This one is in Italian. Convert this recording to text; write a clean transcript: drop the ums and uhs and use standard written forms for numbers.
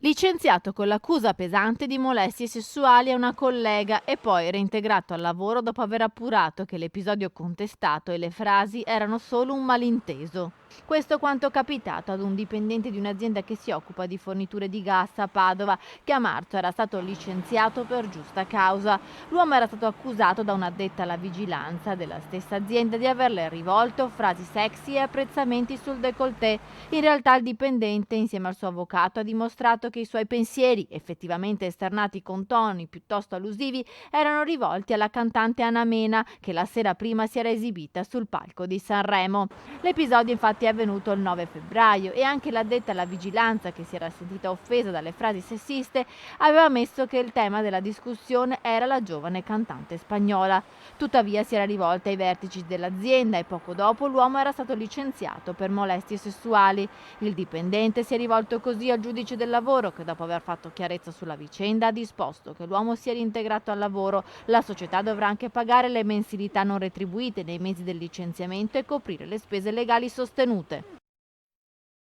Licenziato con l'accusa pesante di molestie sessuali a una collega e poi reintegrato al lavoro dopo aver appurato che l'episodio contestato e le frasi erano solo un malinteso. Questo quanto capitato ad un dipendente di un'azienda che si occupa di forniture di gas a Padova, che a marzo era stato licenziato per giusta causa. L'uomo era stato accusato da un'addetta alla vigilanza della stessa azienda di averle rivolto frasi sexy e apprezzamenti sul décolleté. In realtà il dipendente, insieme al suo avvocato, ha dimostrato che i suoi pensieri, effettivamente esternati con toni piuttosto allusivi, erano rivolti alla cantante Anna Mena, che la sera prima si era esibita sul palco di Sanremo. L'episodio infatti è avvenuto il 9 febbraio e anche l'addetta alla vigilanza, che si era sentita offesa dalle frasi sessiste, aveva ammesso che il tema della discussione era la giovane cantante spagnola. Tuttavia si era rivolta ai vertici dell'azienda e poco dopo l'uomo era stato licenziato per molestie sessuali. Il dipendente si è rivolto così al giudice del lavoro che, dopo aver fatto chiarezza sulla vicenda, ha disposto che l'uomo sia reintegrato al lavoro. La società dovrà anche pagare le mensilità non retribuite nei mesi del licenziamento e coprire le spese legali sostenute.